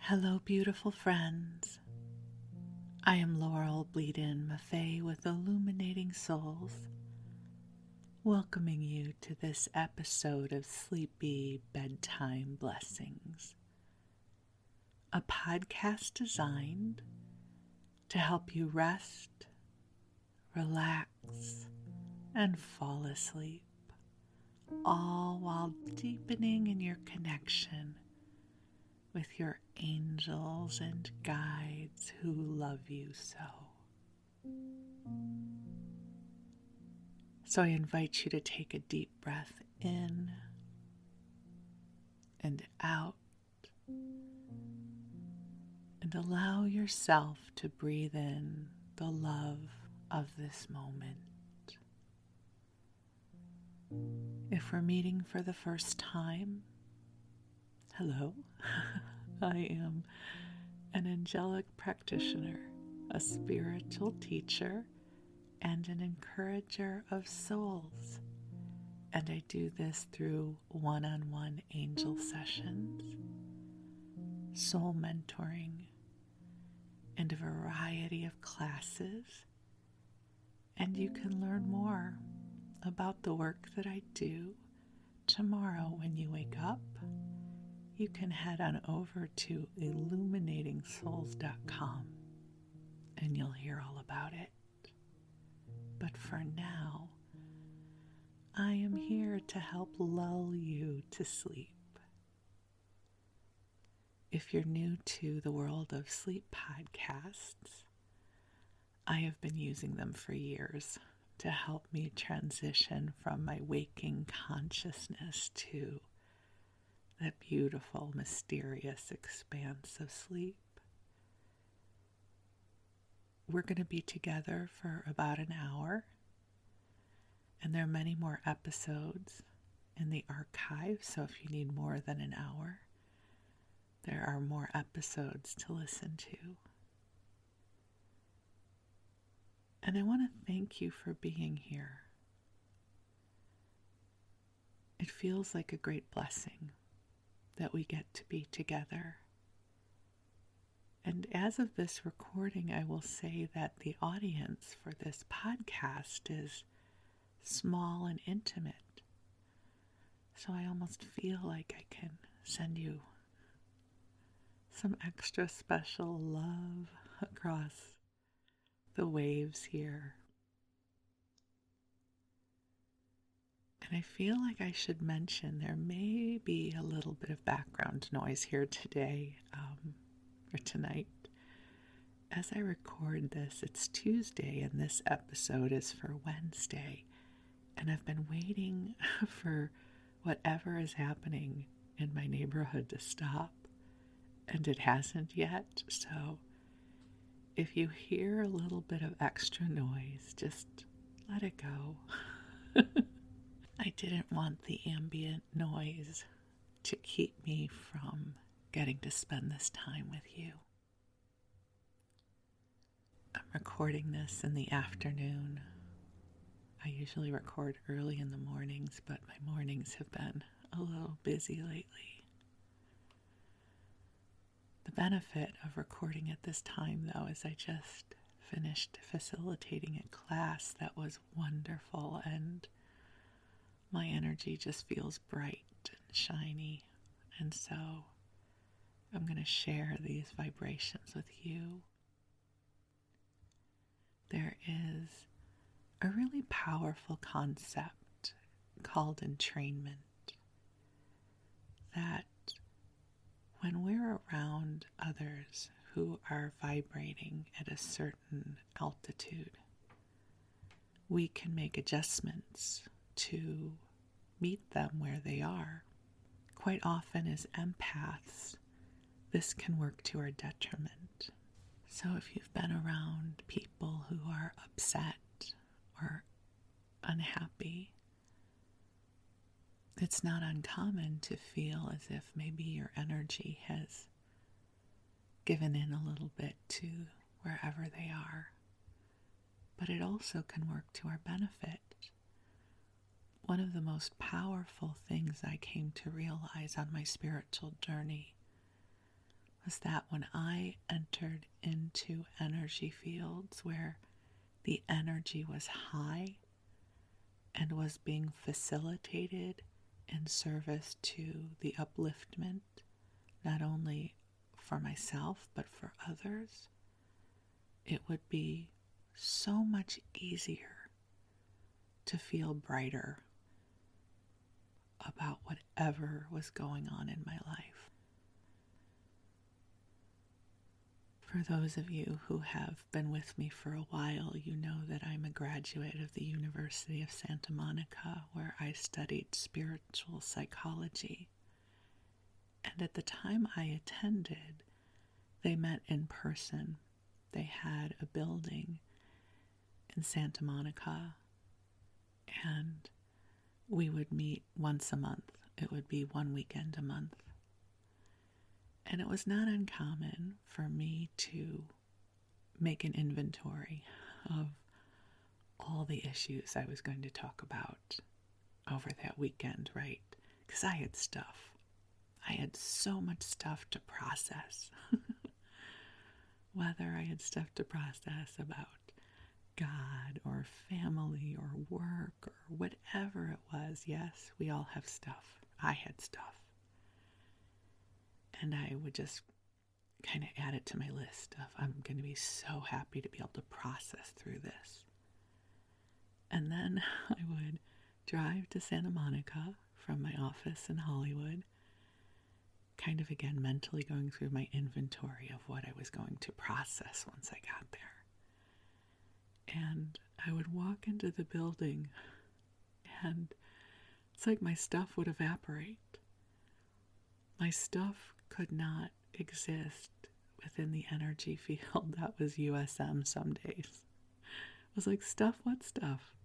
Hello, beautiful friends. I am Laurel Bleadon-Maffei with Illuminating Souls, welcoming you to this episode of Sleepy Bedtime Blessings, a podcast designed to help you rest, relax, and fall asleep, all while deepening in your connection with your angels and guides who love you so. So I invite you to take a deep breath in and out and allow yourself to breathe in the love of this moment. If we're meeting for the first time, hello. I am an angelic practitioner, a spiritual teacher, and an encourager of souls. And I do this through one-on-one angel sessions, soul mentoring, and a variety of classes. And you can learn more about the work that I do tomorrow when you wake up. You can head on over to illuminatingsouls.com and you'll hear all about it. But for now, I am here to help lull you to sleep. If you're new to the World of Sleep podcasts, I have been using them for years to help me transition from my waking consciousness to that beautiful, mysterious expanse of sleep. We're going to be together for about an hour, and there are many more episodes in the archive, so if you need more than an hour, there are more episodes to listen to. And I want to thank you for being here. It feels like a great blessing that we get to be together. And as of this recording, I will say that the audience for this podcast is small and intimate. So I almost feel like I can send you some extra special love across the waves here. And I feel like I should mention there may be a little bit of background noise here today, or tonight. As I record this, it's Tuesday and this episode is for Wednesday. And I've been waiting for whatever is happening in my neighborhood to stop. And it hasn't yet. So if you hear a little bit of extra noise, just let it go. I didn't want the ambient noise to keep me from getting to spend this time with you. I'm recording this in the afternoon. I usually record early in the mornings, but my mornings have been a little busy lately. The benefit of recording at this time, though, is I just finished facilitating a class that was wonderful, and my energy just feels bright and shiny, and so I'm going to share these vibrations with you. There is a really powerful concept called entrainment that when we're around others who are vibrating at a certain altitude, we can make adjustments to meet them where they are. Quite often as empaths, this can work to our detriment. So if you've been around people who are upset or unhappy, it's not uncommon to feel as if maybe your energy has given in a little bit to wherever they are. But it also can work to our benefit. One of the most powerful things I came to realize on my spiritual journey was that when I entered into energy fields where the energy was high and was being facilitated in service to the upliftment, not only for myself but for others, it would be so much easier to feel brighter about whatever was going on in my life. For those of you who have been with me for a while, you know that I'm a graduate of the University of Santa Monica, where I studied spiritual psychology. And at the time I attended, they met in person. They had a building in Santa Monica, and we would meet once a month. It would be one weekend a month. And it was not uncommon for me to make an inventory of all the issues I was going to talk about over that weekend, right? Because I had stuff. I had so much stuff to process. Whether I had stuff to process about God or family or work or whatever it was, yes, we all have stuff. I had stuff. And I would just kind of add it to my list of, I'm going to be so happy to be able to process through this. And then I would drive to Santa Monica from my office in Hollywood, kind of again mentally going through my inventory of what I was going to process once I got there. And I would walk into the building, and it's like my stuff would evaporate. My stuff could not exist within the energy field that was USM some days. It was like, stuff, what stuff?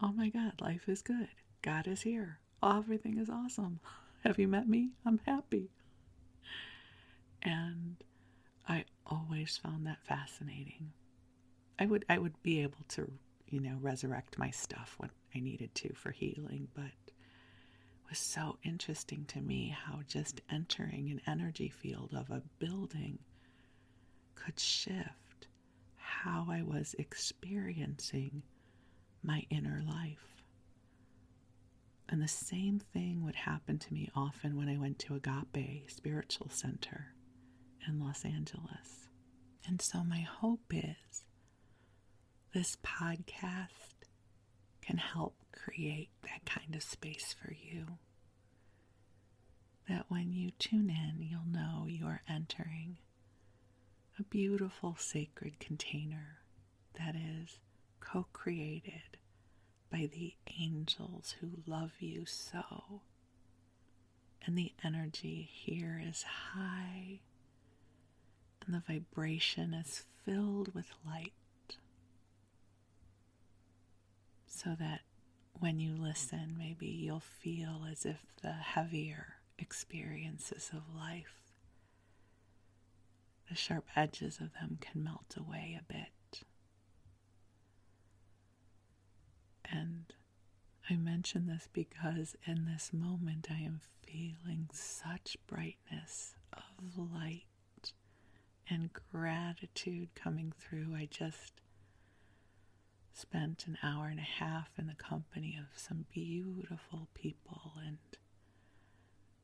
Oh my God, life is good. God is here. Everything is awesome. Have you met me? I'm happy. And I always found that fascinating. I would be able to, resurrect my stuff when I needed to for healing, but was so interesting to me how just entering an energy field of a building could shift how I was experiencing my inner life. And the same thing would happen to me often when I went to Agape Spiritual Center in Los Angeles. And so my hope is this podcast can help create that kind of space for you. That when you tune in, you'll know you are entering a beautiful sacred container that is co-created by the angels who love you so. And the energy here is high, and the vibration is filled with light. So that when you listen, maybe you'll feel as if the heavier experiences of life, the sharp edges of them can melt away a bit. And I mention this because in this moment I am feeling such brightness of light and gratitude coming through. I just spent an hour and a half in the company of some beautiful people and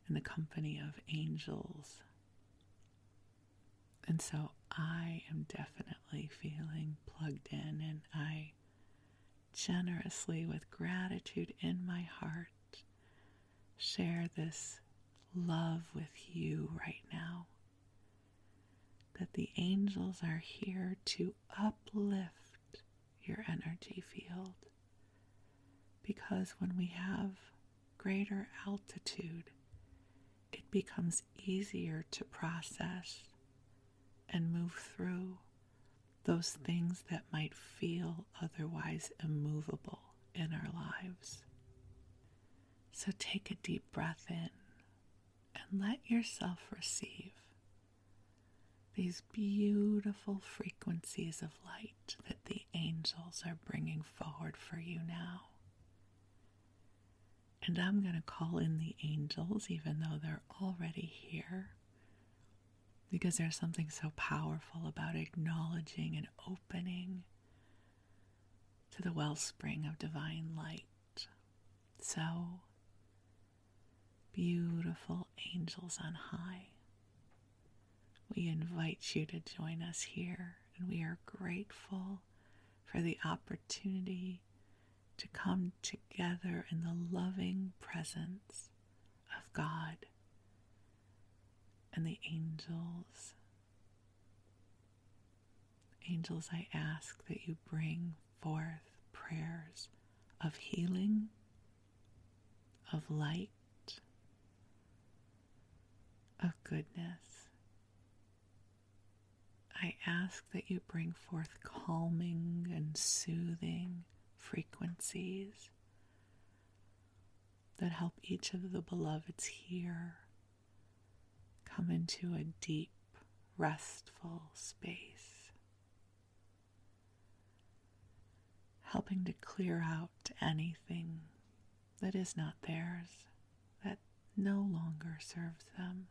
in the company of angels. And so I am definitely feeling plugged in, and I generously, with gratitude in my heart, share this love with you right now. That the angels are here to uplift your energy field, because when we have greater altitude, it becomes easier to process and move through those things that might feel otherwise immovable in our lives. So take a deep breath in and let yourself receive these beautiful frequencies of light that the angels are bringing forward for you now. And I'm going to call in the angels, even though they're already here. because there's something so powerful about acknowledging and opening to the wellspring of divine light. So, beautiful angels on high, we invite you to join us here, and we are grateful for the opportunity to come together in the loving presence of God and the angels. Angels, I ask that you bring forth prayers of healing, of light, of goodness. I ask that you bring forth calming and soothing frequencies that help each of the beloveds here come into a deep, restful space, helping to clear out anything that is not theirs, that no longer serves them,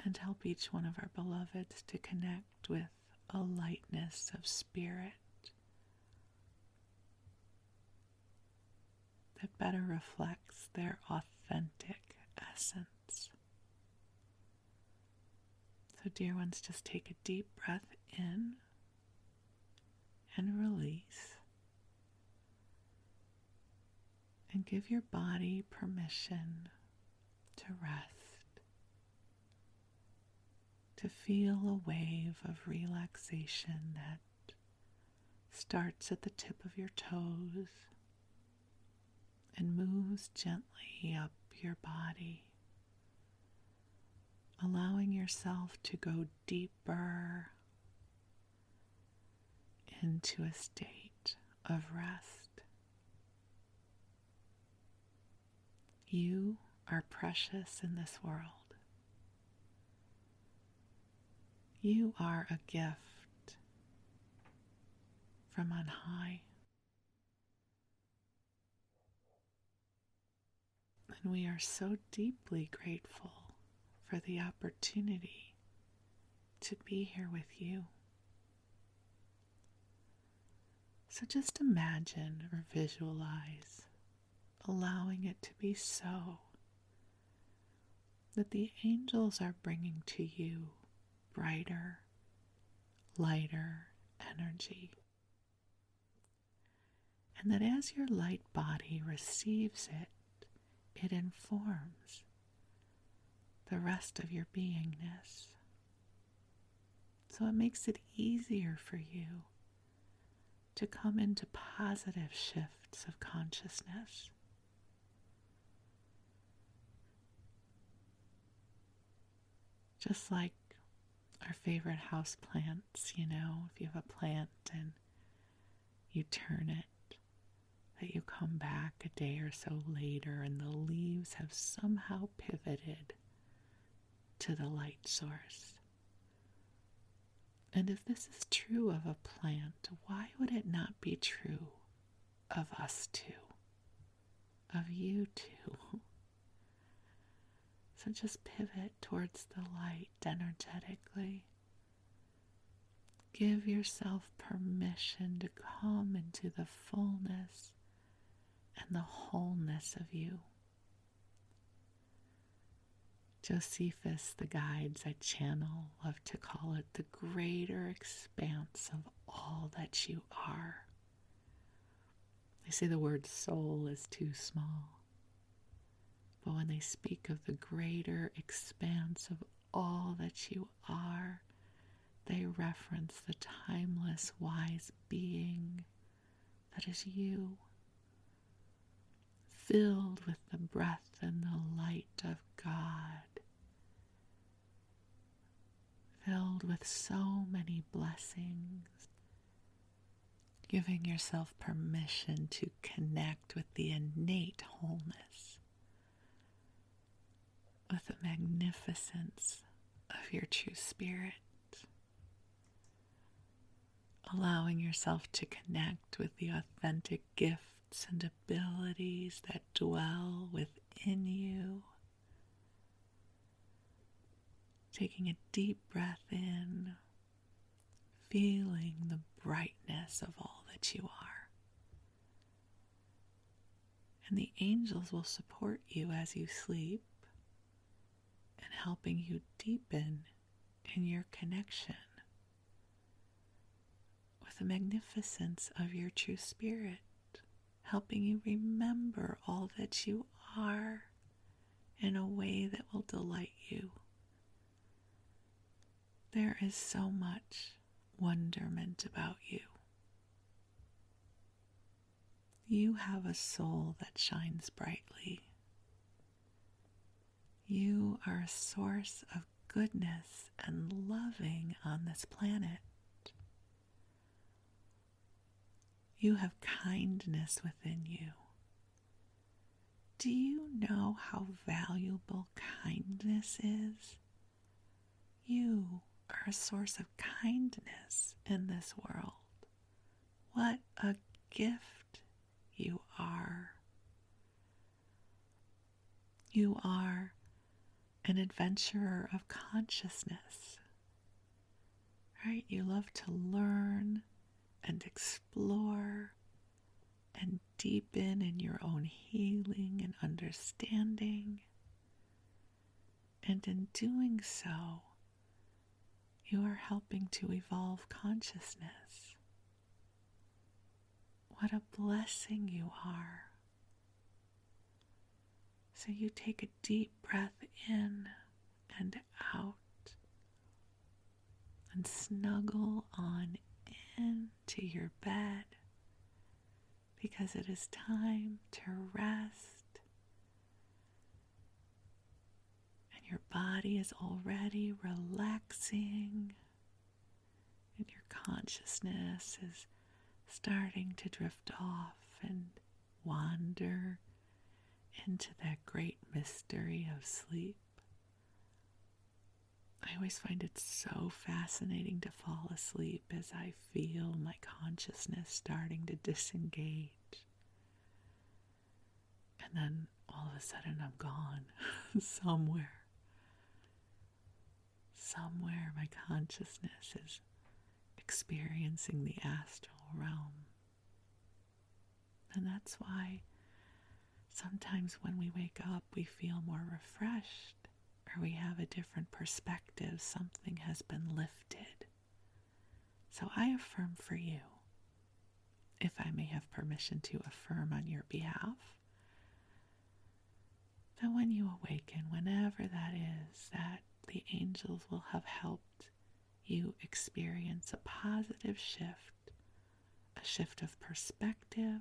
and help each one of our beloveds to connect with a lightness of spirit that better reflects their authentic essence. So, dear ones, just take a deep breath in and release, and give your body permission to rest, to feel a wave of relaxation that starts at the tip of your toes and moves gently up your body, allowing yourself to go deeper into a state of rest. You are precious in this world. You are a gift from on high. And we are so deeply grateful for the opportunity to be here with you. So just imagine or visualize allowing it to be so, that the angels are bringing to you brighter, lighter energy. And that as your light body receives it, it informs the rest of your beingness. So it makes it easier for you to come into positive shifts of consciousness. Just like our favorite house plants, if you have a plant and you turn it, that you come back a day or so later and the leaves have somehow pivoted to the light source. And if this is true of a plant, why would it not be true of us too, of you too? So just pivot towards the light energetically. Give yourself permission to come into the fullness and the wholeness of you. Josephus, the guides I channel, love to call it the greater expanse of all that you are. They say the word soul is too small, but when they speak of the greater expanse of all that you are, they reference the timeless, wise being that is you, filled with the breath and the light of God, filled with so many blessings, giving yourself permission to connect with the innate wholeness, with the magnificence of your true spirit, allowing yourself to connect with the authentic gifts and abilities that dwell within you, Taking a deep breath in, feeling the brightness of all that you are. And the angels will support you as you sleep and helping you deepen in your connection with the magnificence of your true spirit, helping you remember all that you are in a way that will delight you. There is so much wonderment about you. You have a soul that shines brightly. You are a source of goodness and loving on this planet. You have kindness within you. Do you know how valuable kindness is? You are a source of kindness in this world. What a gift you are. You are an adventurer of consciousness, right? You love to learn and explore and deepen in your own healing and understanding. And in doing so, you are helping to evolve consciousness. What a blessing you are. So you take a deep breath in and out and snuggle on into your bed because it is time to rest. And your body is already relaxing and your consciousness is starting to drift off and wander into that great mystery of sleep. I always find it so fascinating to fall asleep as I feel my consciousness starting to disengage. And then all of a sudden I'm gone somewhere. Somewhere my consciousness is experiencing the astral realm. And that's why sometimes when we wake up, we feel more refreshed, or we have a different perspective. Something has been lifted. So I affirm for you, if I may have permission to affirm on your behalf, that when you awaken, whenever that is, that the angels will have helped you experience a positive shift, a shift of perspective.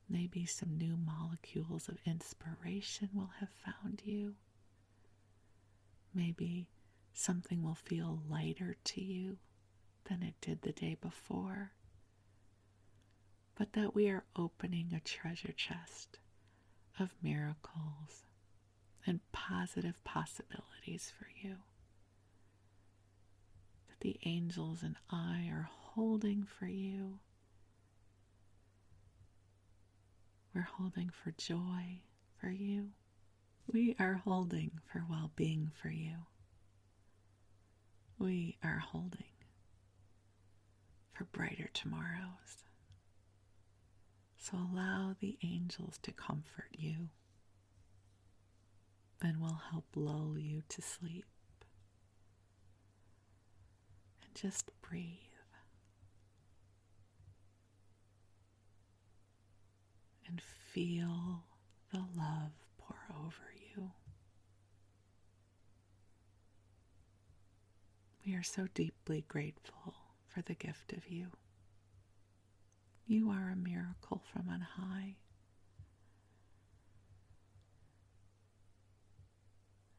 Maybe some new molecules of inspiration will have found you. Maybe something will feel lighter to you than it did the day before. But that we are opening a treasure chest of miracles and positive possibilities for you. That the angels and I are holding for you. We're holding for joy for you. We are holding for well-being for you. We are holding for brighter tomorrows. So allow the angels to comfort you and will help lull you to sleep. And just breathe. And feel the love pour over you. We are so deeply grateful for the gift of you. You are a miracle from on high.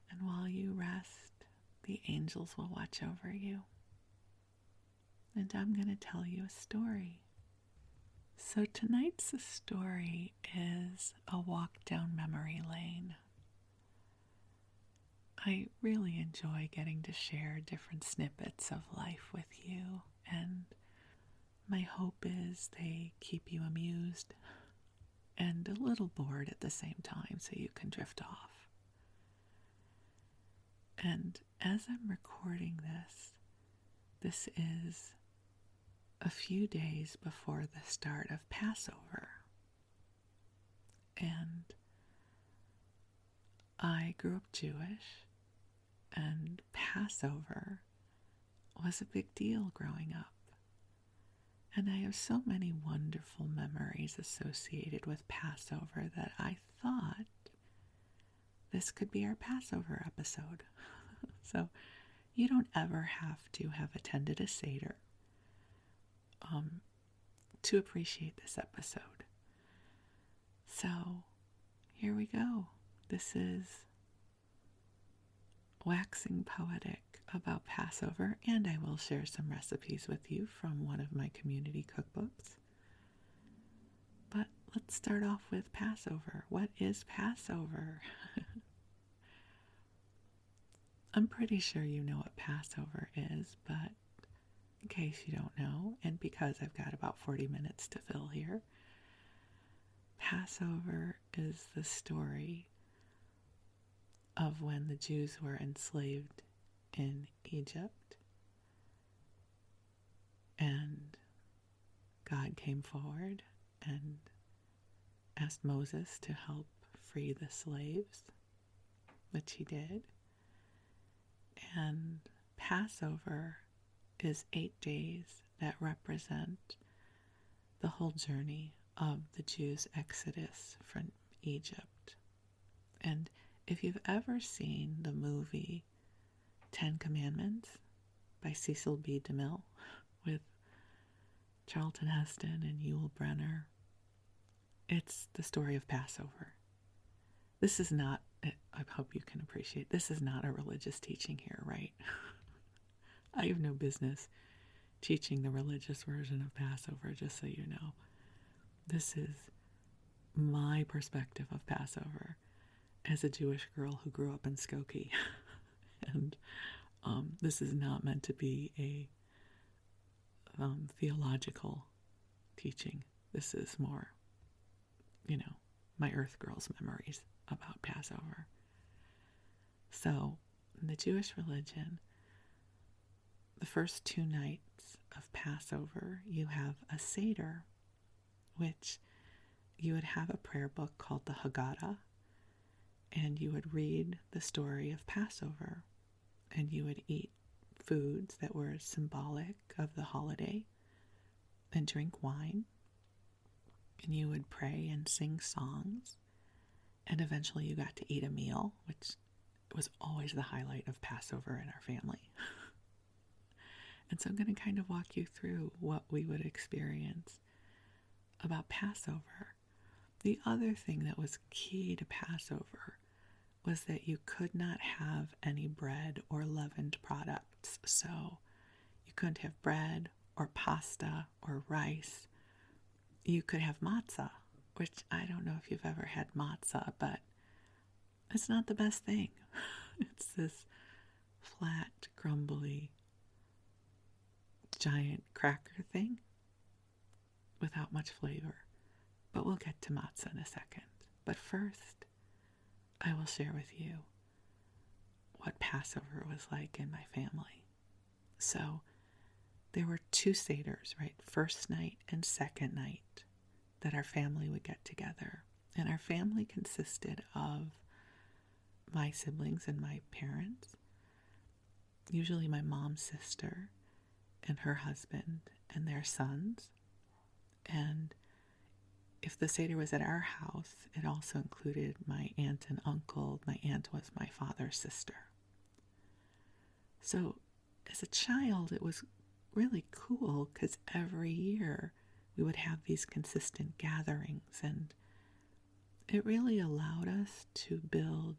And while you rest, the angels will watch over you. And I'm going to tell you a story. So tonight's story is a walk down memory lane. I really enjoy getting to share different snippets of life with you, and my hope is they keep you amused and a little bored at the same time so you can drift off. And as I'm recording this, this is a few days before the start of Passover. And I grew up Jewish, and Passover was a big deal growing up. And I have so many wonderful memories associated with Passover that I thought this could be our Passover episode. So you don't ever have to have attended a Seder to appreciate this episode. So here we go. This is waxing poetic about Passover, and I will share some recipes with you from one of my community cookbooks. But let's start off with Passover. What is Passover? I'm pretty sure you know what Passover is, but in case you don't know, and because I've got about 40 minutes to fill here, Passover is the story of when the Jews were enslaved in Egypt, and God came forward and asked Moses to help free the slaves, which he did. And Passover is 8 days that represent the whole journey of the Jews' exodus from Egypt. And if you've ever seen the movie 10 Commandments by Cecil B. DeMille with Charlton Heston and Yul Brynner, it's the story of Passover. This is not, I hope you can appreciate, this is not a religious teaching here, right? I have no business teaching the religious version of Passover, just so you know. This is my perspective of Passover as a Jewish girl who grew up in Skokie. And this is not meant to be a theological teaching. This is more, my Earth Girls memories about Passover. So, in the Jewish religion, the first 2 nights of Passover, you have a Seder, which you would have a prayer book called the Haggadah, and you would read the story of Passover, and you would eat foods that were symbolic of the holiday, and drink wine, and you would pray and sing songs, and eventually you got to eat a meal, which was always the highlight of Passover in our family. And so I'm going to kind of walk you through what we would experience about Passover. The other thing that was key to Passover was that you could not have any bread or leavened products. So you couldn't have bread or pasta or rice. You could have matzah, which I don't know if you've ever had matzah, but it's not the best thing. It's this flat, crumbly, giant cracker thing without much flavor. But we'll get to matzah in a second. But first, I will share with you what Passover was like in my family. So there were 2 Seders, right? First night and second night that our family would get together. And our family consisted of my siblings and my parents, usually my mom's sister and her husband and their sons. And if the Seder was at our house, it also included my aunt and uncle. My aunt was my father's sister. So as a child, it was really cool because every year we would have these consistent gatherings, and it really allowed us to build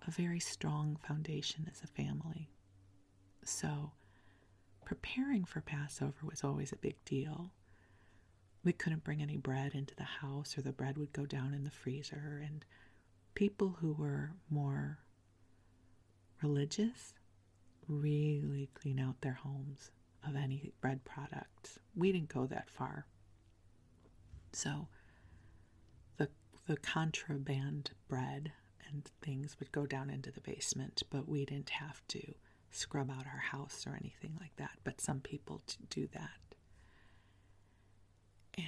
a very strong foundation as a family. So preparing for Passover was always a big deal. We couldn't bring any bread into the house, or the bread would go down in the freezer, and people who were more religious really clean out their homes of any bread products. We didn't go that far. So the contraband bread and things would go down into the basement, but we didn't have to scrub out our house or anything like that. But some people do that.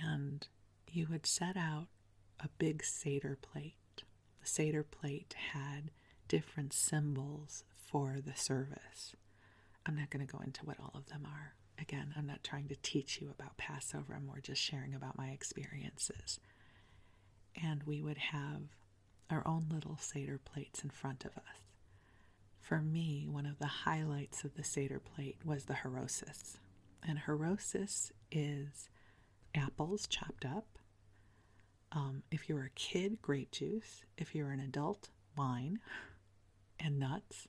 And you would set out a big Seder plate. The Seder plate had different symbols for the service. I'm not going to go into what all of them are. Again, I'm not trying to teach you about Passover. I'm more just sharing about my experiences. And we would have our own little Seder plates in front of us. For me, one of the highlights of the Seder plate was the harosis. And harosis is apples chopped up. If you were a kid, grape juice. If you were an adult, wine and nuts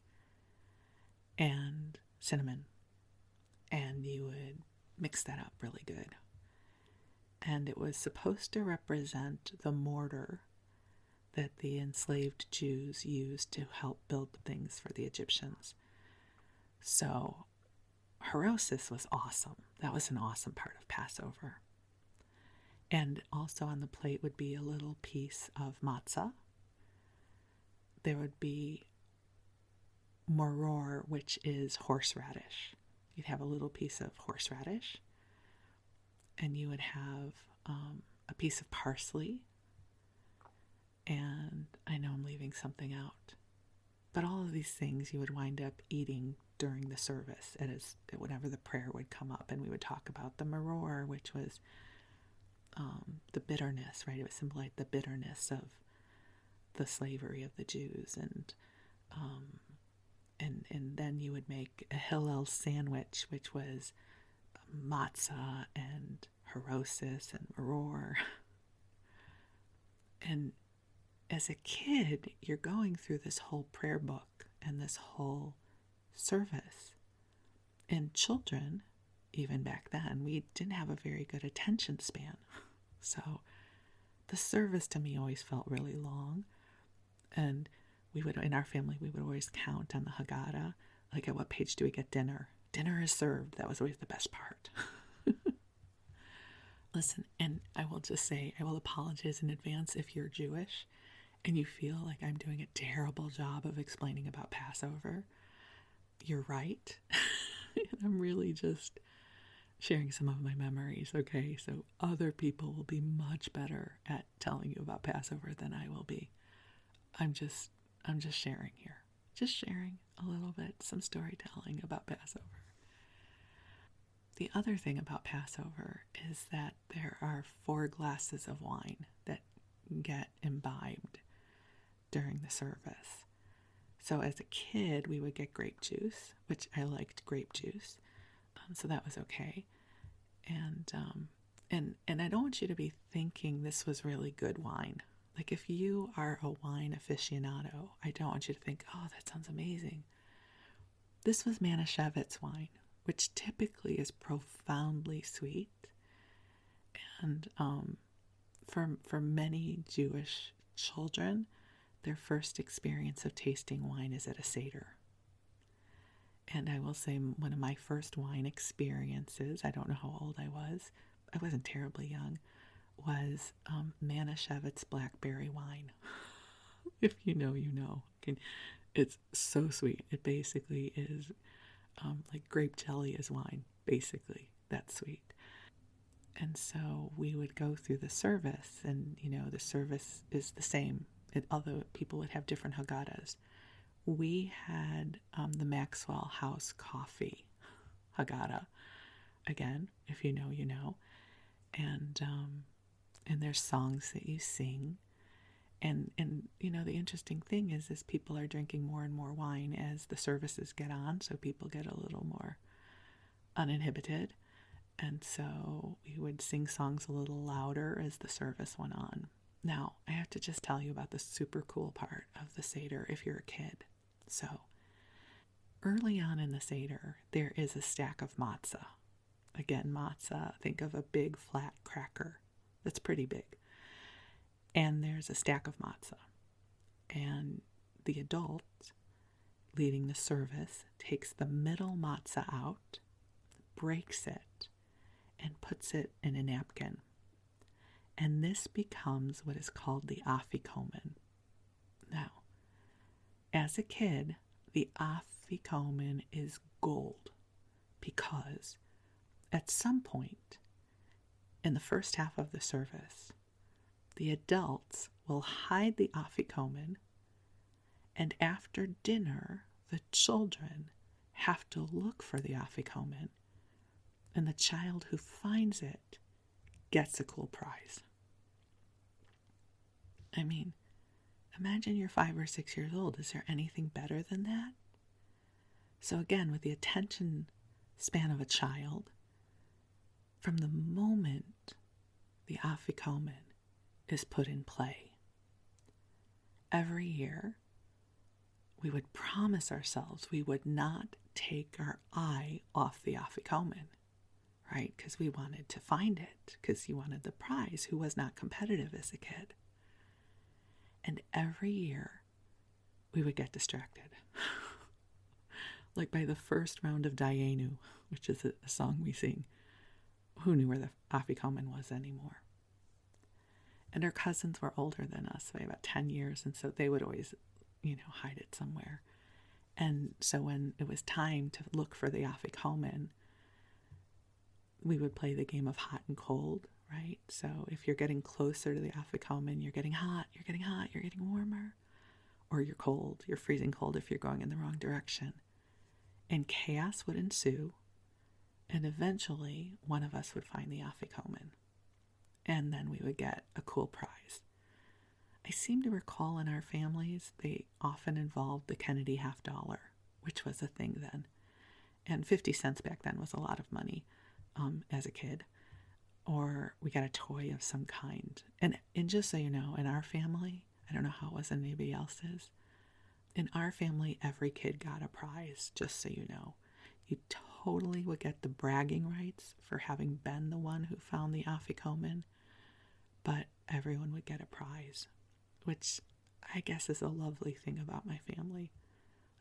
and cinnamon. And you would mix that up really good. And it was supposed to represent the mortar that the enslaved Jews used to help build things for the Egyptians. So harosis was awesome. That was an awesome part of Passover. And also on the plate would be a little piece of matzah. There would be maror, which is horseradish. You'd have a little piece of horseradish. And you would have a piece of parsley. And I know I'm leaving something out. But all of these things you would wind up eating during the service. Whenever the prayer would come up, and we would talk about the maror, which was the bitterness, right? It would symbolize the bitterness of the slavery of the Jews, and then you would make a Hillel sandwich, which was matzah and harosis and maror. And as a kid, you're going through this whole prayer book and this whole service. And children, even back then, we didn't have a very good attention span. So the service to me always felt really long. And in our family, we would always count on the Haggadah. Like, at what page do we get dinner? Dinner is served. That was always the best part. Listen, and I will just say, I will apologize in advance if you're Jewish and you feel like I'm doing a terrible job of explaining about Passover. You're right. I'm really just sharing some of my memories, okay? So other people will be much better at telling you about Passover than I will be. I'm just sharing here. Just sharing a little bit, some storytelling about Passover. The other thing about Passover is that there are 4 glasses of wine that get imbibed during the service. So as a kid, we would get grape juice, which I liked grape juice. So that was okay. And I don't want you to be thinking this was really good wine. Like, if you are a wine aficionado, I don't want you to think, oh, that sounds amazing. This was Manischewitz wine, which typically is profoundly sweet. And for many Jewish children, their first experience of tasting wine is at a Seder. And I will say, one of my first wine experiences, I don't know how old I wasn't terribly young, was Manischewitz blackberry wine. If you know, you know. It's so sweet. It basically is like grape jelly is wine, basically. That's sweet. And so we would go through the service, and, the service is the same, although people would have different Haggadahs. We had the Maxwell House Coffee Haggadah. Again, if you know, you know. And there's songs that you sing. And the interesting thing is people are drinking more and more wine as the services get on, so people get a little more uninhibited. And so we would sing songs a little louder as the service went on. Now, I have to just tell you about the super cool part of the Seder if you're a kid. So, early on in the Seder, there is a stack of matzah. Again, matzah, think of a big flat cracker that's pretty big. And there's a stack of matzah. And the adult leading the service takes the middle matzah out, breaks it, and puts it in a napkin. And this becomes what is called the afikomen. Now, as a kid, the afikomen is gold because at some point in the first half of the service, the adults will hide the afikomen, and after dinner, the children have to look for the afikomen, and the child who finds it gets a cool prize. I mean, imagine you're 5 or 6 years old. Is there anything better than that? So again, with the attention span of a child, from the moment the afikomen is put in play, every year we would promise ourselves we would not take our eye off the afikomen, right? Because we wanted to find it, because you wanted the prize. Who was not competitive as a kid? And every year we would get distracted. Like by the first round of Dayenu, which is a song we sing, who knew where the afikomen was anymore? And our cousins were older than us by about 10 years, and so they would always, hide it somewhere. And so when it was time to look for the afikomen, we would play the game of hot and cold, right? So if you're getting closer to the afikomen, you're getting hot, you're getting warmer, or you're cold, you're freezing cold if you're going in the wrong direction. And chaos would ensue, and eventually one of us would find the afikomen, and then we would get a cool prize. I seem to recall in our families, they often involved the Kennedy $50, which was a thing then. And 50 cents back then was a lot of money as a kid. Or we got a toy of some kind. And just so you know, in our family, I don't know how it was in anybody else's, in our family, every kid got a prize, just so you know. You totally would get the bragging rights for having been the one who found the afikomen, but everyone would get a prize, which I guess is a lovely thing about my family.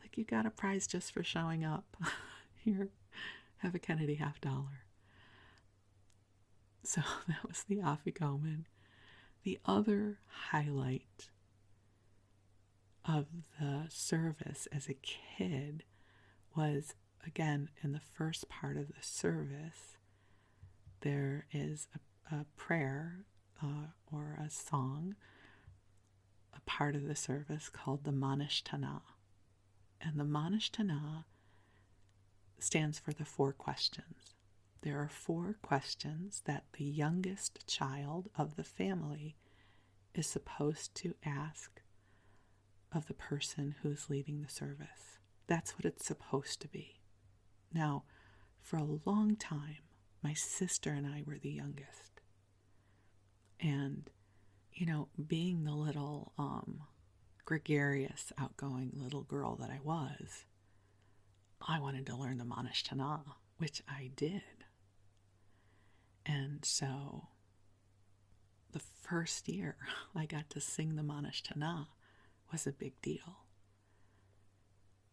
Like, you got a prize just for showing up. Here, have a Kennedy $50. So that was the afikomen. The other highlight of the service as a kid was, again, in the first part of the service, there is a prayer or a song, a part of the service called the Manish Tana. And the Manish Tana stands for the 4 questions. There are 4 questions that the youngest child of the family is supposed to ask of the person who's leading the service. That's what it's supposed to be. Now, for a long time, my sister and I were the youngest. And, being the little gregarious, outgoing little girl that I was, I wanted to learn the Manish Tana, which I did. And so the first year I got to sing the Manish Tana was a big deal.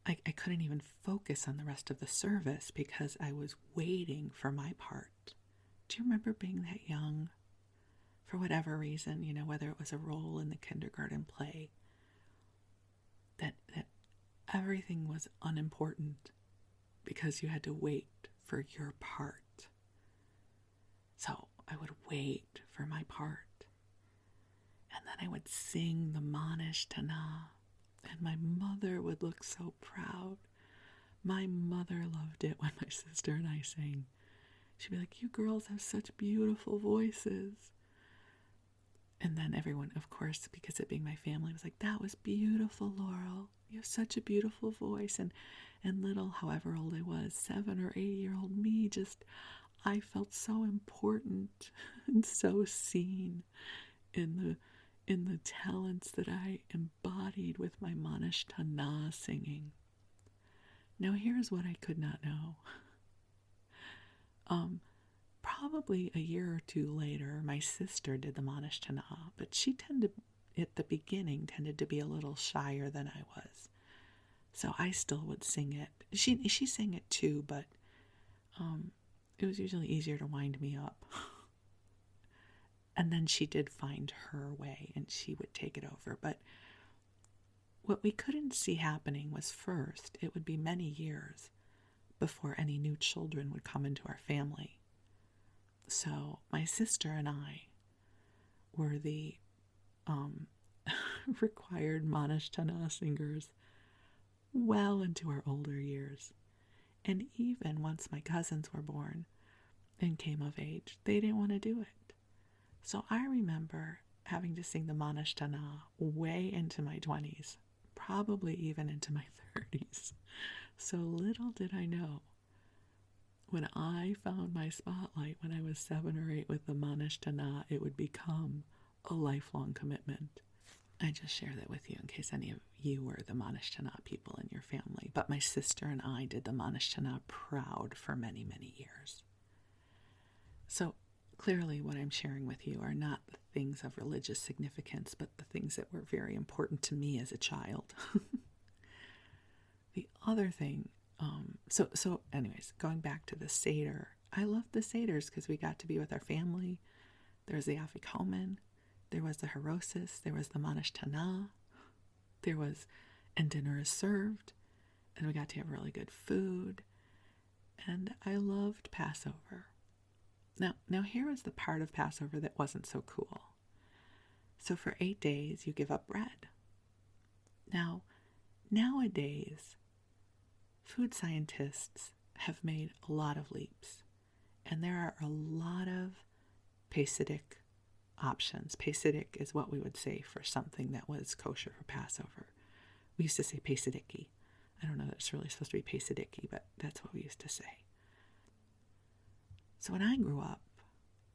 I couldn't even focus on the rest of the service because I was waiting for my part. Do you remember being that young? For whatever reason, whether it was a role in the kindergarten play, that everything was unimportant because you had to wait for your part. So I would wait for my part. And then I would sing the Manish Tana. And my mother would look so proud. My mother loved it when my sister and I sang. She'd be like, "You girls have such beautiful voices." And then everyone, of course, because it being my family, was like, "That was beautiful, Laurel. You have such a beautiful voice." And little, however old I was, 7 or 8-year-old me, I felt so important and so seen in the talents that I embodied with my Manish Tana singing. Now here's what I could not know. Probably a year or 2 later, my sister did the Manish Tana, but she at the beginning, tended to be a little shyer than I was. So I still would sing it. She sang it too, but it was usually easier to wind me up. And then she did find her way, and she would take it over. But what we couldn't see happening was, first, it would be many years before any new children would come into our family. So my sister and I were the required Manish Tana singers well into our older years. And even once my cousins were born and came of age, they didn't want to do it. So I remember having to sing the Manish Tana way into my 20s, probably even into my 30s. So little did I know, when I found my spotlight when I was 7 or 8 with the Manish Tana, it would become a lifelong commitment. I just share that with you in case any of you were the Manish Tana people in your family. But my sister and I did the Manish Tana proud for many, many years. So clearly what I'm sharing with you are not the things of religious significance, but the things that were very important to me as a child. The other thing, so anyways, going back to the Seder, I loved the Seders because we got to be with our family. There was the Afikomen, there was the Herosis, there was the Manish Tana, there was, and dinner is served, and we got to have really good food, and I loved Passover. Now here is the part of Passover that wasn't so cool. So for 8 days, you give up bread. Now, nowadays, food scientists have made a lot of leaps, and there are a lot of Hasidic options. Hasidic is what we would say for something that was kosher for Passover. We used to say Hasidiki. I don't know that it's really supposed to be Hasidiki, but that's what we used to say. So when I grew up,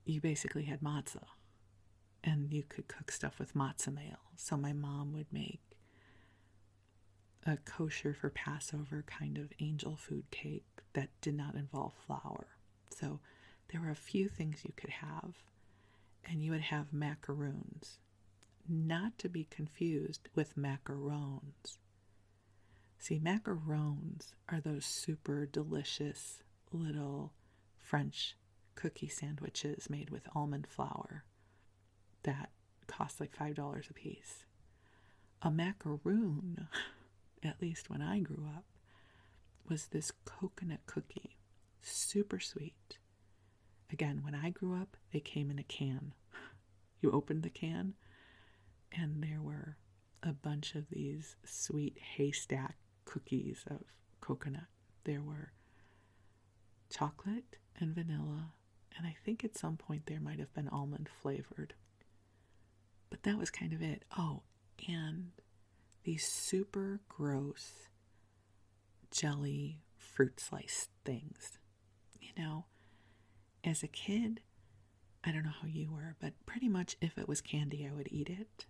you basically had matzah, and you could cook stuff with matzah meal. So my mom would make a kosher for Passover kind of angel food cake that did not involve flour. So there were a few things you could have, and you would have macaroons, not to be confused with macarons. See, macarons are those super delicious little French cookie sandwiches made with almond flour that cost like $5 a piece. A macaroon, at least when I grew up, was this coconut cookie, super sweet. Again, when I grew up, they came in a can. You opened the can, and there were a bunch of these sweet haystack cookies of coconut. There were chocolate and vanilla, and I think at some point there might have been almond flavored. But that was kind of it. Oh, and these super gross jelly fruit slice things. You know, as a kid, I don't know how you were, but pretty much if it was candy, I would eat it.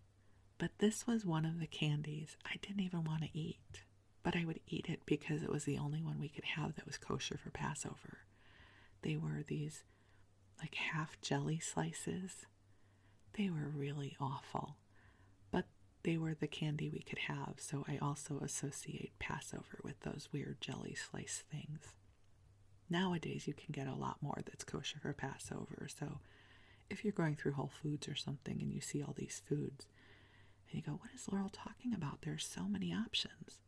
But this was one of the candies I didn't even want to eat. But I would eat it because it was the only one we could have that was kosher for Passover. They were these like half jelly slices. They were really awful, but they were the candy we could have. So I also associate Passover with those weird jelly slice things. Nowadays, you can get a lot more that's kosher for Passover. So if you're going through Whole Foods or something and you see all these foods and you go, what is Laurel talking about? There's so many options.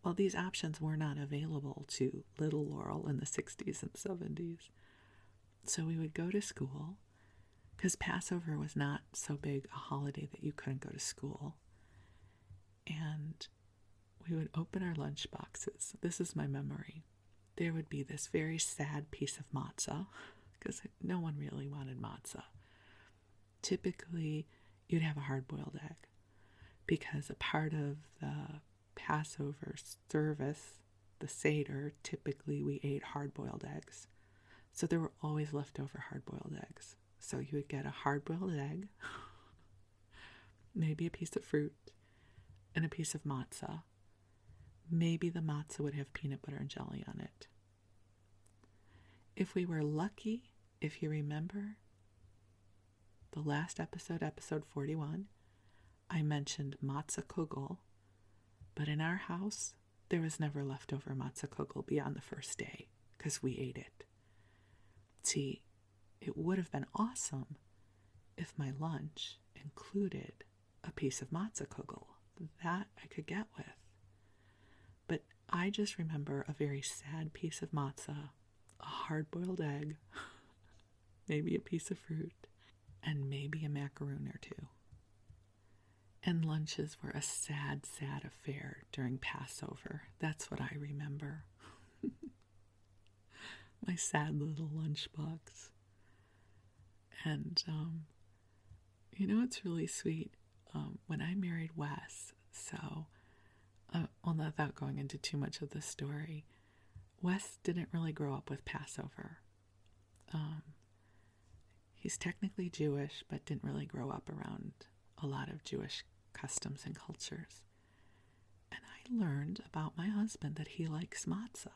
Well, these options were not available to little Laurel in the 60s and 70s. So we would go to school, because Passover was not so big a holiday that you couldn't go to school. And we would open our lunch boxes. This is my memory. There would be this very sad piece of matzah, because no one really wanted matzah. Typically, you'd have a hard-boiled egg, because a part of the Passover service, the Seder, typically we ate hard-boiled eggs. So there were always leftover hard-boiled eggs. So you would get a hard-boiled egg, maybe a piece of fruit, and a piece of matzah. Maybe the matzah would have peanut butter and jelly on it. If we were lucky, if you remember, the last episode, episode 41, I mentioned matzah kugel, but in our house, there was never leftover matzah kugel beyond the first day, because we ate it. See, it would have been awesome if my lunch included a piece of matzah kugel, that I could get with. But I just remember a very sad piece of matzah, a hard-boiled egg, maybe a piece of fruit, and maybe a macaroon or two. And lunches were a sad, sad affair during Passover. That's what I remember. My sad little lunchbox. And, it's really sweet. When I married Wes, without going into too much of the story, Wes didn't really grow up with Passover. He's technically Jewish, but didn't really grow up around a lot of Jewish customs and cultures. And I learned about my husband that he likes matzah.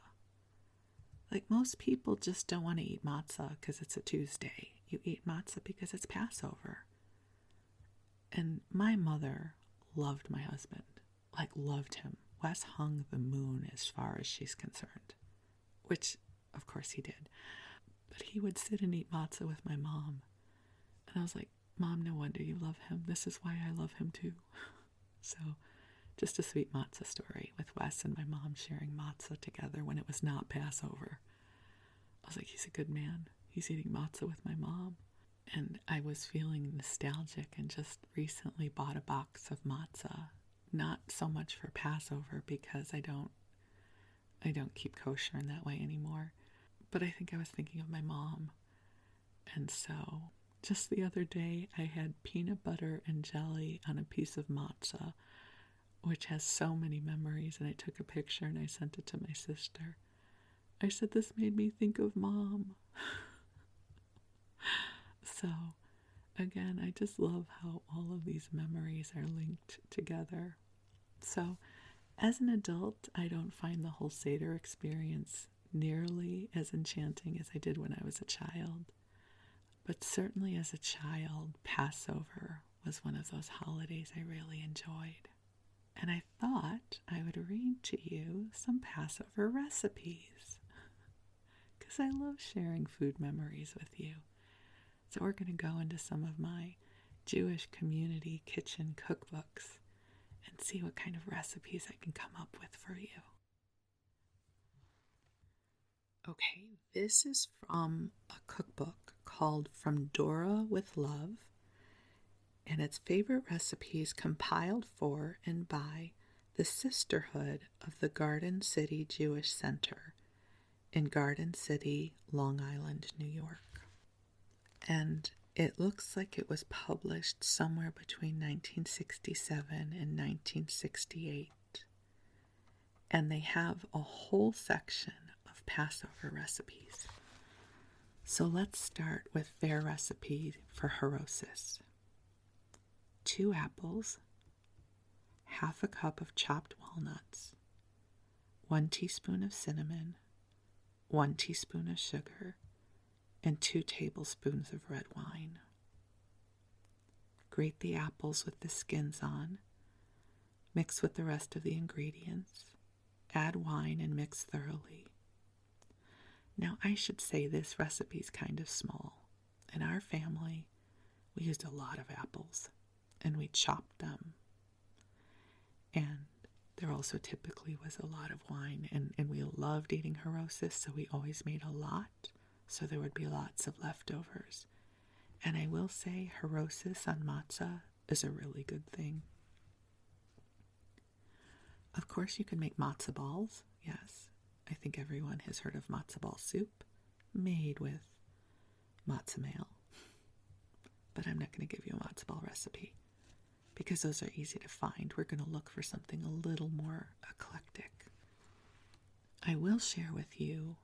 Like most people just don't want to eat matzah because it's a Tuesday. You eat matzah because it's Passover. And my mother loved my husband, loved him. Wes hung the moon as far as she's concerned, which of course he did. But he would sit and eat matzah with my mom. And I was like, Mom, no wonder you love him. This is why I love him too. So just a sweet matzah story with Wes and my mom sharing matzah together when it was not Passover. I was like, he's a good man. He's eating matzah with my mom. And I was feeling nostalgic and just recently bought a box of matzah. Not so much for Passover because I don't keep kosher in that way anymore. But I think I was thinking of my mom. And so just the other day I had peanut butter and jelly on a piece of matzah, which has so many memories, and I took a picture and I sent it to my sister. I said, this made me think of Mom. So, again, I just love how all of these memories are linked together. So, as an adult, I don't find the whole Seder experience nearly as enchanting as I did when I was a child. But certainly as a child, Passover was one of those holidays I really enjoyed. And I thought I would read to you some Passover recipes because I love sharing food memories with you. So we're going to go into some of my Jewish community kitchen cookbooks and see what kind of recipes I can come up with for you. Okay, this is from a cookbook called From Dora with Love, and it's favorite recipes compiled for and by the Sisterhood of the Garden City Jewish Center in Garden City, Long Island, New York. And it looks like it was published somewhere between 1967 and 1968. And they have a whole section of Passover recipes. So let's start with their recipe for harosis. 2 apples, half a cup of chopped walnuts, 1 teaspoon of cinnamon, 1 teaspoon of sugar, and 2 tablespoons of red wine. Grate the apples with the skins on, mix with the rest of the ingredients, add wine and mix thoroughly. Now I should say this recipe is kind of small. In our family, we used a lot of apples and we chopped them. And there also typically was a lot of wine, and we loved eating harosis, so we always made a lot. So there would be lots of leftovers. And I will say harosis on matzah is a really good thing. Of course, you can make matzah balls. Yes, I think everyone has heard of matzah ball soup made with matzah meal. But I'm not going to give you a matzah ball recipe because those are easy to find. We're going to look for something a little more eclectic. I will share with you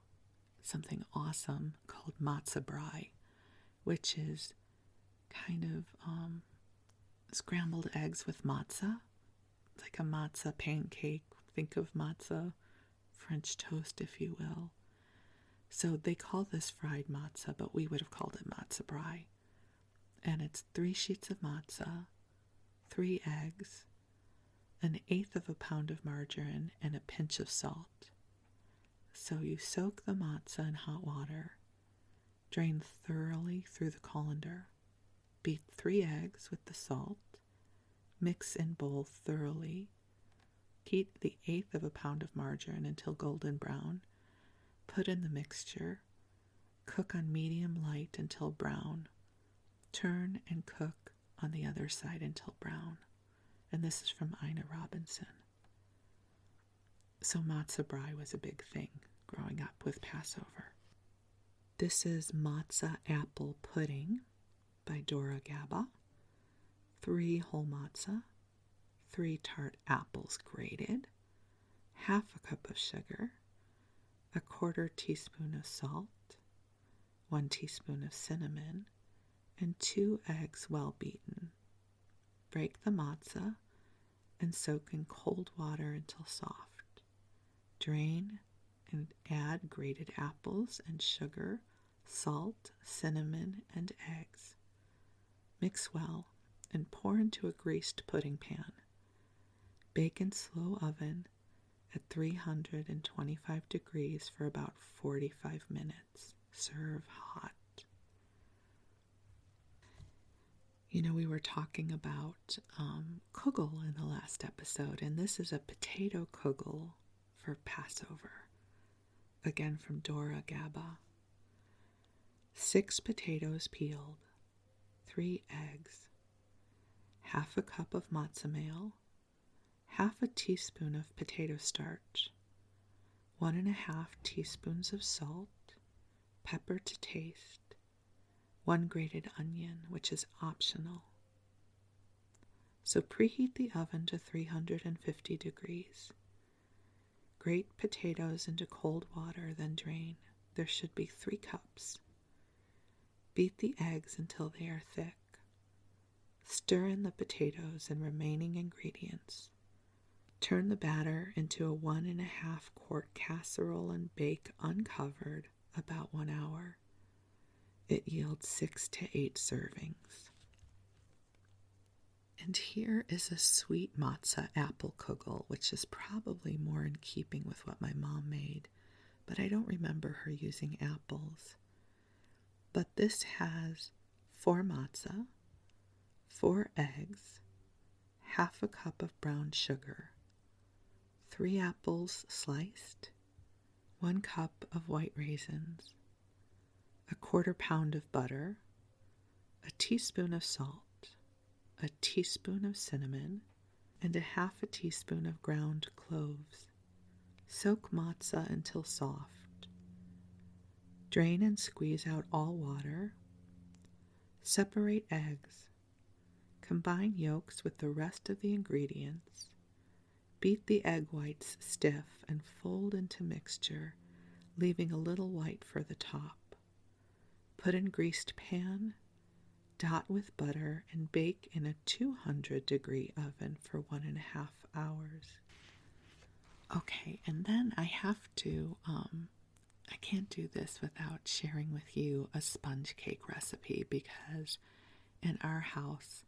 something awesome called matzah brie, which is kind of scrambled eggs with matzah. It's like a matzah pancake. Think of matzah French toast, if you will. So they call this fried matzah, but we would have called it matzah brie. And it's 3 sheets of matzah, 3 eggs, 1/8 of a pound of margarine, and a pinch of salt. So you soak the matzah in hot water, drain thoroughly through the colander, beat 3 eggs with the salt, Mix in bowl thoroughly. Heat the 1/8 of a pound of margarine until golden brown. Put in the mixture. Cook on medium light until brown. Turn and cook on the other side until brown. And this is from Ina Robinson. So matzah brie was a big thing growing up with Passover. This is matzah apple pudding by Dora Gaba. 3 whole matzah, 3 tart apples grated, 1/2 cup of sugar, 1/4 teaspoon of salt, 1 teaspoon of cinnamon, and 2 eggs well beaten. Break the matzah and soak in cold water until soft. Drain and add grated apples and sugar, salt, cinnamon, and eggs. Mix well and pour into a greased pudding pan. Bake in slow oven at 325 degrees for about 45 minutes. Serve hot. You know, we were talking about kugel in the last episode, and this is a potato kugel for Passover. Again from Dora Gaba. 6 potatoes peeled, 3 eggs, 1/2 cup of matzah meal, 1/2 teaspoon of potato starch, 1½ teaspoons of salt, pepper to taste, 1 grated onion, which is optional. So preheat the oven to 350 degrees. Grate potatoes into cold water, then drain. There should be 3 cups. Beat the eggs until they are thick. Stir in the potatoes and remaining ingredients. Turn the batter into a 1½ quart casserole and bake uncovered about 1 hour. It yields 6 to 8 servings. And here is a sweet matzah apple kugel, which is probably more in keeping with what my mom made, but I don't remember her using apples. But this has 4 matzah, 4 eggs, 1/2 cup of brown sugar, 3 apples sliced, 1 cup of white raisins, 1/4 pound of butter, a teaspoon of salt, a teaspoon of cinnamon, and 1/2 teaspoon of ground cloves. Soak matzah until soft. Drain and squeeze out all water. Separate eggs. Combine yolks with the rest of the ingredients. Beat the egg whites stiff and fold into mixture, leaving a little white for the top. Put in greased pan, dot with butter, and bake in a 200-degree oven for 1½ hours. Okay, and then I have to, I can't do this without sharing with you a sponge cake recipe, because in our house,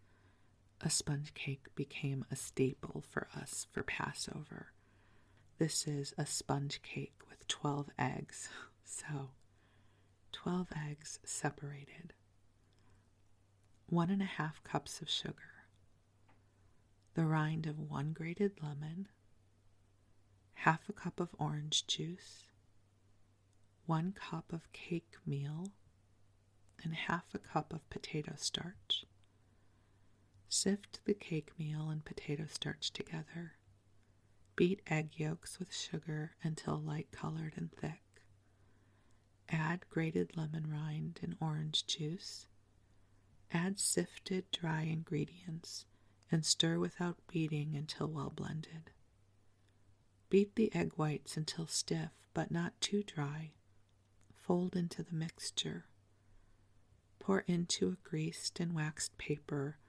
a sponge cake became a staple for us for Passover. This is a sponge cake with 12 eggs. So, 12 eggs separated. 1½ cups of sugar. The rind of 1 grated lemon. 1/2 cup of orange juice. 1 cup of cake meal. And 1/2 cup of potato starch. Sift the cake meal and potato starch together. Beat egg yolks with sugar until light colored and thick. Add grated lemon rind and orange juice. Add sifted dry ingredients and stir without beating until well blended. Beat the egg whites until stiff but not too dry. Fold into the mixture. Pour into a greased and waxed paper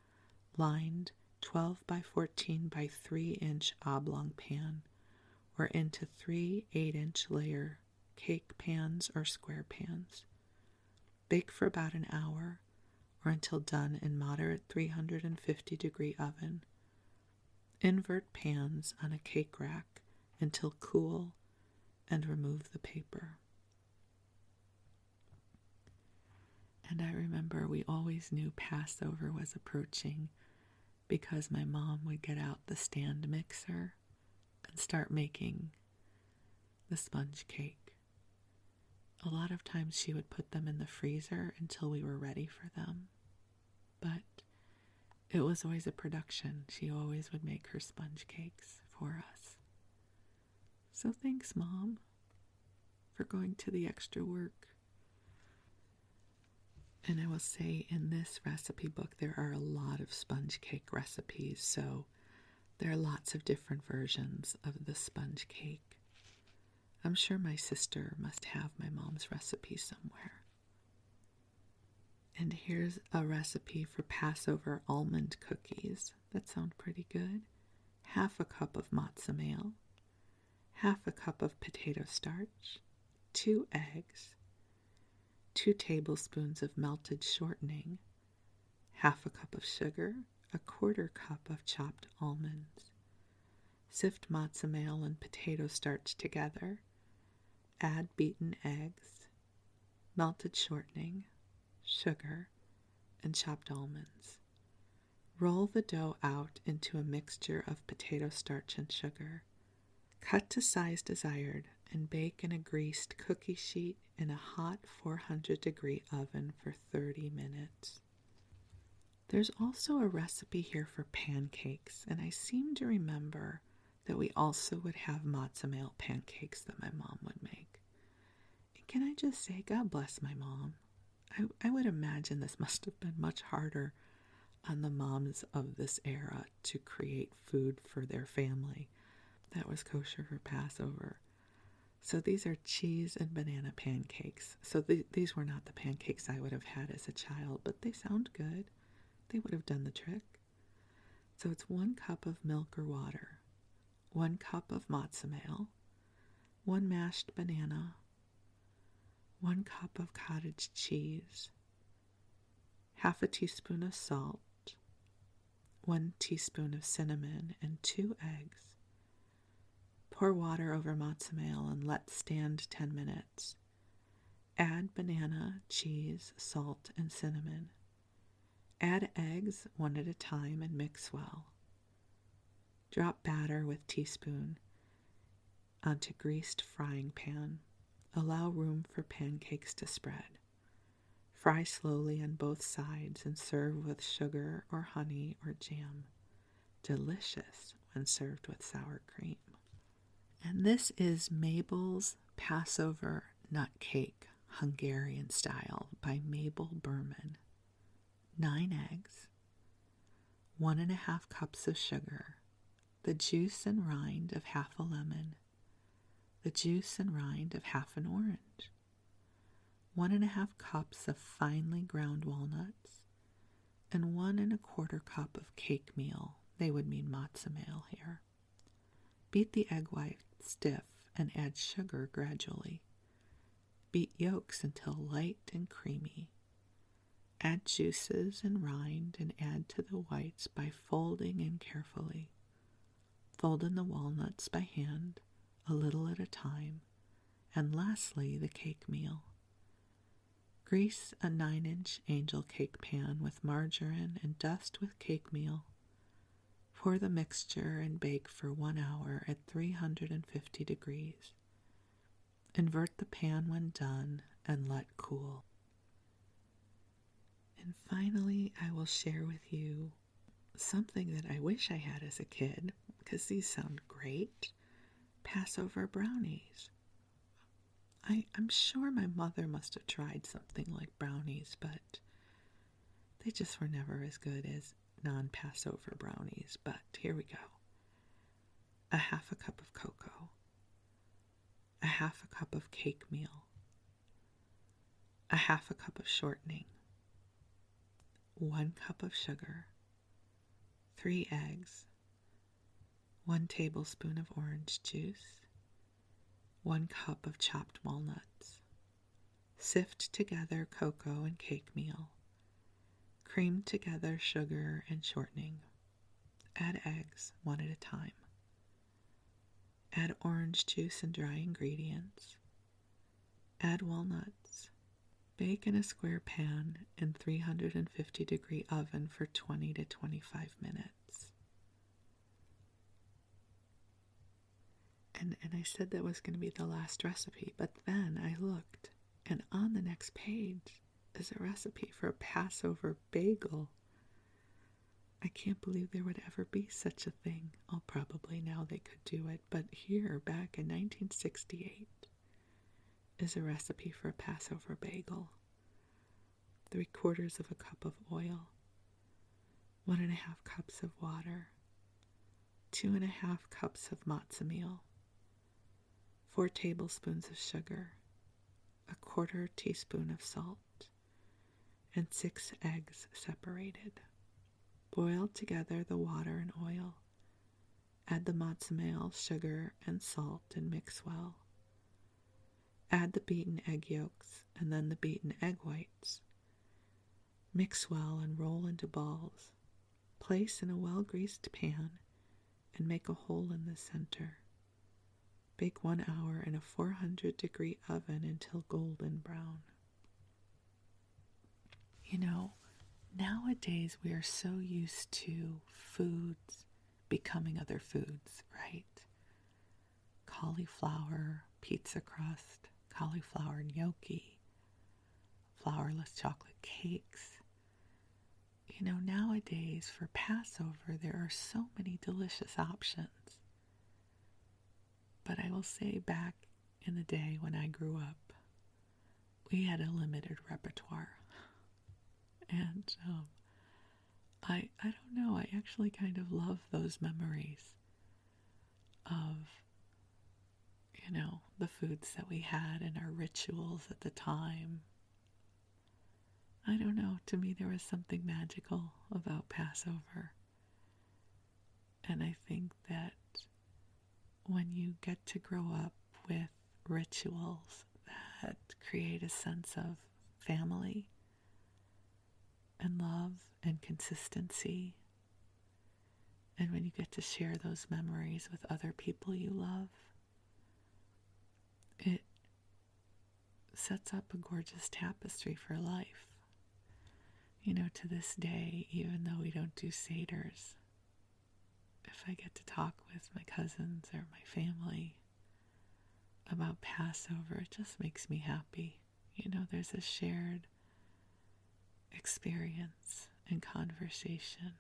lined 12 by 14 by 3 inch oblong pan, or into 3 8-inch layer cake pans or square pans. Bake for about an hour or until done in moderate 350-degree oven. Invert pans on a cake rack until cool and remove the paper. And I remember we always knew Passover was approaching because my mom would get out the stand mixer and start making the sponge cake. A lot of times she would put them in the freezer until we were ready for them. But it was always a production. She always would make her sponge cakes for us. So thanks, Mom, for going to the extra work. And I will say in this recipe book there are a lot of sponge cake recipes, so there are lots of different versions of the sponge cake. I'm sure my sister must have my mom's recipe somewhere. And here's a recipe for Passover almond cookies that sound pretty good. 1/2 cup of matzo meal, 1/2 cup of potato starch, 2 eggs, 2 tablespoons of melted shortening, 1/2 cup of sugar, 1/4 cup of chopped almonds. Sift matzo meal and potato starch together. Add beaten eggs, melted shortening, sugar, and chopped almonds. Roll the dough out into a mixture of potato starch and sugar. Cut to size desired and bake in a greased cookie sheet in a hot 400-degree oven for 30 minutes. There's also a recipe here for pancakes, and I seem to remember that we also would have matzo meal pancakes that my mom would make. And can I just say, God bless my mom. I would imagine this must have been much harder on the moms of this era to create food for their family that was kosher for Passover. So these are cheese and banana pancakes. So these were not the pancakes I would have had as a child, but they sound good. They would have done the trick. So it's 1 cup of milk or water, 1 cup of matzo meal, 1 mashed banana, 1 cup of cottage cheese, 1/2 teaspoon of salt, 1 teaspoon of cinnamon, and 2 eggs. Pour water over matzo meal and let stand 10 minutes. Add banana, cheese, salt, and cinnamon. Add eggs 1 at a time and mix well. Drop batter with teaspoon onto greased frying pan. Allow room for pancakes to spread. Fry slowly on both sides and serve with sugar or honey or jam. Delicious when served with sour cream. And this is Mabel's Passover Nut Cake, Hungarian style, by Mabel Berman. 9 eggs, 1½ cups of sugar, the juice and rind of 1/2 a lemon, the juice and rind of 1/2 an orange, 1½ cups of finely ground walnuts, and 1¼ cup of cake meal. They would mean matzo meal here. Beat the egg white stiff and add sugar gradually. Beat yolks until light and creamy. Add juices and rind and add to the whites by folding in carefully. Fold in the walnuts by hand, a little at a time, and lastly the cake meal. Grease a 9-inch angel cake pan with margarine and dust with cake meal. Pour the mixture and bake for 1 hour at 350 degrees. Invert the pan when done and let cool. And finally, I will share with you something that I wish I had as a kid, because these sound great. Passover brownies. I'm sure my mother must have tried something like brownies, but they just were never as good as non-Passover brownies. But here we go. 1/2 cup of cocoa, 1/2 cup of cake meal, 1/2 cup of shortening, 1 cup of sugar, 3 eggs, 1 tablespoon of orange juice, 1 cup of chopped walnuts. Sift together cocoa and cake meal. Cream together sugar and shortening. Add eggs 1 at a time. Add orange juice and dry ingredients. Add walnuts. Bake in a square pan in 350-degree oven for 20 to 25 minutes. And I said that was going to be the last recipe, but then I looked, and on the next page is a recipe for a Passover bagel. I can't believe there would ever be such a thing. Oh, probably now they could do it, but here, back in 1968, is a recipe for a Passover bagel. 3/4 of a cup of oil, 1.5 cups of water, 2.5 cups of matzah meal, 4 tablespoons of sugar, 1/4 teaspoon of salt, and 6 eggs separated. Boil together the water and oil. Add the matzah meal, sugar, and salt and mix well. Add the beaten egg yolks and then the beaten egg whites. Mix well and roll into balls. Place in a well-greased pan and make a hole in the center. Bake 1 hour in a 400-degree oven until golden brown. You know, nowadays we are so used to foods becoming other foods, right? Cauliflower, pizza crust, cauliflower gnocchi, flourless chocolate cakes. You know, nowadays for Passover there are so many delicious options. But I will say back in the day when I grew up, we had a limited repertoire. And I don't know, I actually kind of love those memories of, you know, the foods that we had and our rituals at the time. I don't know, to me there was something magical about Passover. And I think that when you get to grow up with rituals that create a sense of family and love and consistency, and when you get to share those memories with other people you love, it sets up a gorgeous tapestry for life. You know, to this day, even though we don't do seders, if I get to talk with my cousins or my family about Passover, it just makes me happy. You know, there's a shared experience and conversation.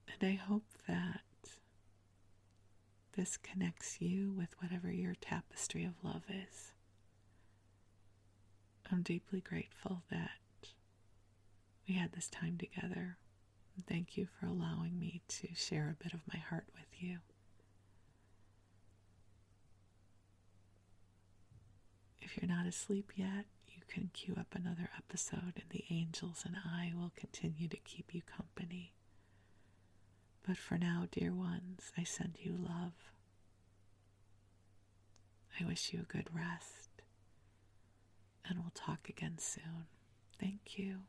And I hope that this connects you with whatever your tapestry of love is. I'm deeply grateful that we had this time together. And thank you for allowing me to share a bit of my heart with you. If you're not asleep yet, you can queue up another episode and the angels and I will continue to keep you company. But for now, dear ones, I send you love. I wish you a good rest, and we'll talk again soon. Thank you.